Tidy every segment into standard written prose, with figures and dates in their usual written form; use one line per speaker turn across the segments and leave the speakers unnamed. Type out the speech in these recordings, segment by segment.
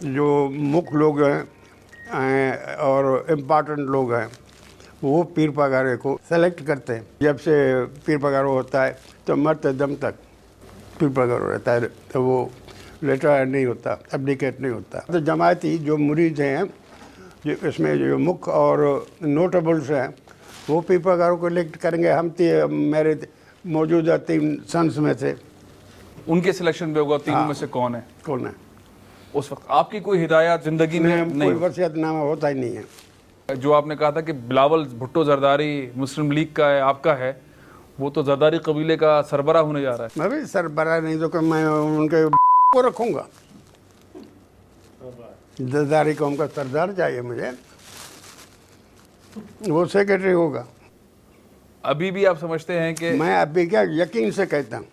جو مکھ لوگ ہیں اور امپارٹنٹ لوگ ہیں وہ پیر پگارے کو سلیکٹ کرتے ہیں. جب سے پیر پگارہ ہوتا ہے تو مرتے دم تک پیر پگارہ رہتا ہے, تو وہ ریٹائر نہیں ہوتا, ابڈیکیٹ نہیں ہوتا. تو جماعتی جو مرید ہیں اس میں جو مکھ اور نوٹیبلس ہیں وہ پیر پگاروں کو الیکٹ کریں گے. میرے موجودہ 3 سنس میں سے
ان کے سلیکشن پہ ہوگا تینوں میں سے کون ہے. اس وقت آپ کی کوئی ہدایات زندگی میں
کوئی وصیت نامہ ہوتا ہی نہیں ہے.
جو آپ نے کہا تھا کہ بلاول بھٹو زرداری مسلم لیگ کا ہے, آپ کا ہے, وہ تو زرداری قبیلے کا سربراہ ہونے جا رہا ہے.
میں بھی سربراہ نہیں تو کہ میں ان کے کو رکھوں گا. زرداری قوم کا سردار چاہیے مجھے, وہ سیکرٹری ہوگا.
ابھی بھی آپ سمجھتے ہیں کہ
میں ابھی کیا یقین سے کہتا ہوں.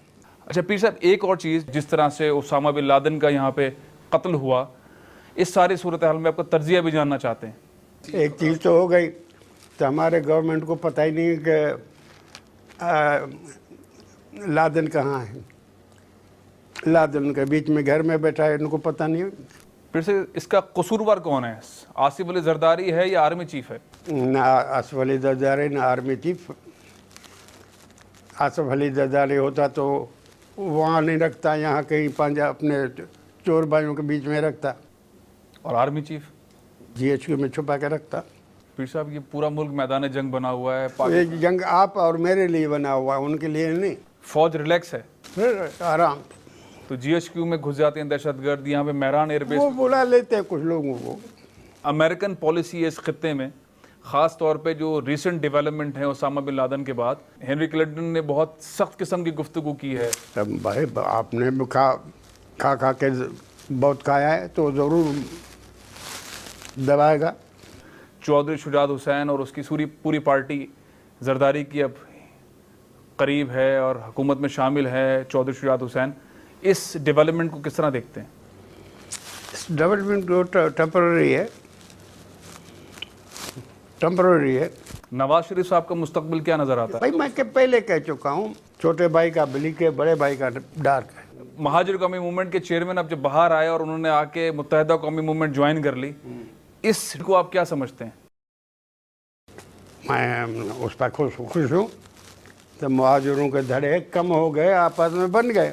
اچھا پیر صاحب, ایک اور چیز, جس طرح سے اسامہ بن لادن کا یہاں پہ قتل ہوا, اس ساری صورتحال میں آپ کا تجزیہ بھی جاننا چاہتے ہیں.
ایک چیز تو ہو گئی, تو ہمارے گورنمنٹ کو پتہ ہی نہیں کہ لادن کہاں ہے. لادن کے بیچ میں گھر میں بیٹھا ہے, ان کو پتہ نہیں.
پھر سے اس کا قصوروار کون ہے؟ آصف علی زرداری ہے یا آرمی چیف ہے؟
نہ آصف علی زرداری نہ آرمی چیف. آصف علی زرداری ہوتا تو وہاں نہیں رکھتا, یہاں کہیں پنجاب اپنے چور بھائیوں کے بیچ میں رکھتا.
اور آرمی چیف
GHQ میں چھپا کے رکھتا.
پیر صاحب یہ پورا ملک میدان جنگ بنا ہوا ہے.
یہ جنگ آپ اور میرے لیے بنا ہوا ہے, ان کے لیے نہیں.
فوج ریلیکس ہے,
پھر آرام.
تو GHQ میں گھس جاتے ہیں دہشت گرد. یہاں پہ مہران ایئر بیس
وہ بلا لیتے ہیں کچھ لوگوں کو.
امریکن پالیسی ہے اس خطے میں, خاص طور پہ جو ریسنٹ ڈیولپمنٹ ہے اسامہ بن لادن کے بعد, ہنری کلنٹن نے بہت سخت قسم کی گفتگو کی ہے.
بھائی آپ نے کھا کے بہت کھایا ہے تو ضرور دبائے گا.
چودھری شجاعت حسین اور اس کی پوری پارٹی زرداری کی اب قریب ہے اور حکومت میں شامل ہے. چودھری شجاعت حسین, اس ڈیولپمنٹ کو کس طرح دیکھتے ہیں؟
اس ڈیولپمنٹ کو ٹیمپرری ہے.
نواز شریف صاحب کا مستقبل کیا نظر آتا ہے؟
بھائی میں پہلے کہہ چکا ہوں, چھوٹے بھائی کا بلیک ہے, بڑے بھائی کا ڈارک ہے.
مہاجر قومی موومنٹ کے چیئرمین اب جب باہر آئے اور انہوں نے آ کے متحدہ قومی موومنٹ جوائن کر لی, اس کو آپ کیا سمجھتے ہیں؟
میں اس پر خوش ہوں. تو مہاجروں کے دھڑے کم ہو گئے, آپس میں بن گئے.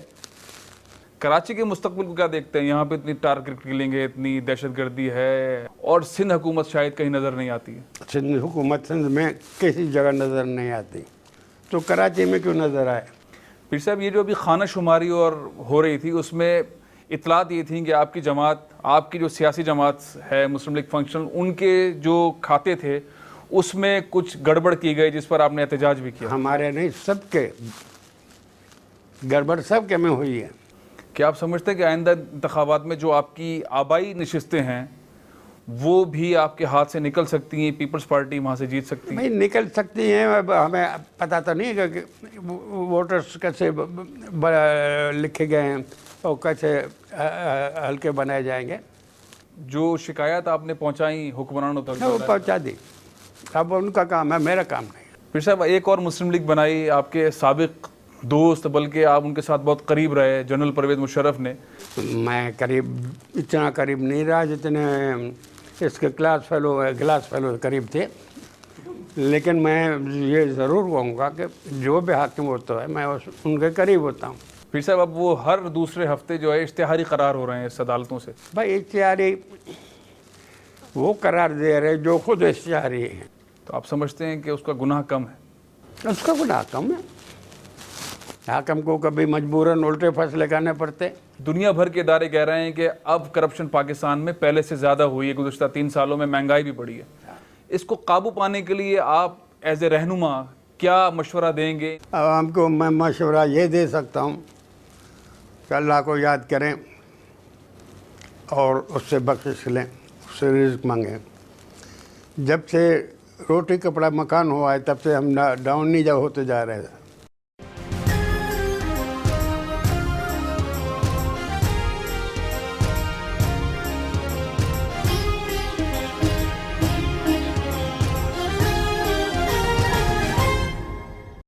کراچی کے مستقبل کو کیا دیکھتے ہیں؟ یہاں پہ اتنی ٹارگٹ کلنگ ہے, اتنی دہشت گردی ہے, اور سندھ حکومت شاید کہیں نظر نہیں آتی ہے.
سندھ حکومت سندھ میں کسی جگہ نظر نہیں آتی, تو کراچی میں کیوں نظر آئے؟
پیر صاحب یہ جو ابھی خانہ شماری اور ہو رہی تھی, اس میں اطلاعات یہ تھیں کہ آپ کی جماعت, آپ کی جو سیاسی جماعت ہے مسلم لیگ فنکشنل, ان کے جو کھاتے تھے اس میں کچھ گڑبڑ کی گئی, جس پر آپ نے احتجاج بھی کیا.
ہمارے نہیں, سب کے گڑبڑ سب کے میں ہوئی ہے.
کیا آپ سمجھتے ہیں کہ آئندہ انتخابات میں جو آپ کی آبائی نشستیں ہیں وہ بھی آپ کے ہاتھ سے نکل سکتی ہیں, پیپلز پارٹی وہاں سے جیت سکتی ہے؟
نہیں نکل سکتی ہیں. ہمیں پتہ تو نہیں ہے کہ ووٹرز کیسے لکھے گئے ہیں اور کیسے حلقے بنائے جائیں گے.
جو شکایات آپ نے پہنچائیں حکمرانوں تک,
وہ پہنچا دی. اب ان کا کام ہے, میرا کام نہیں.
پھر صاحب ایک اور مسلم لیگ بنائی آپ کے سابق دوست, بلکہ آپ ان کے ساتھ بہت قریب رہے, جنرل پرویز مشرف نے.
میں اتنا قریب نہیں رہا جتنے اس کے گلاس فیلو قریب تھے, لیکن میں یہ ضرور کہوں گا کہ جو بھی حاکم ہوتا ہے میں ان کے قریب ہوتا ہوں.
پھر صاحب اب وہ ہر دوسرے ہفتے جو ہے اشتہاری قرار ہو رہے ہیں اس عدالتوں سے.
بھائی اشتہاری وہ قرار دے رہے جو خود اشتہاری ہیں.
تو آپ سمجھتے ہیں کہ اس کا گناہ کم ہے؟
اس کا گناہ کم ہے. حاکم کو کبھی مجبوراً الٹے فیصلے کرنے پڑتے.
دنیا بھر کے ادارے کہہ رہے ہیں کہ اب کرپشن پاکستان میں پہلے سے زیادہ ہوئی ہے, گزشتہ 3 سالوں میں مہنگائی بھی بڑھی ہے. اس کو قابو پانے کے لیے آپ ایز اے رہنما کیا مشورہ دیں گے؟
عوام کو میں مشورہ یہ دے سکتا ہوں کہ اللہ کو یاد کریں اور اس سے بخشش لیں, اس سے رزق مانگیں. جب سے روٹی کپڑا مکان ہوا ہے تب سے ہم ڈاؤن نہیں ہوتے جا رہے ہیں.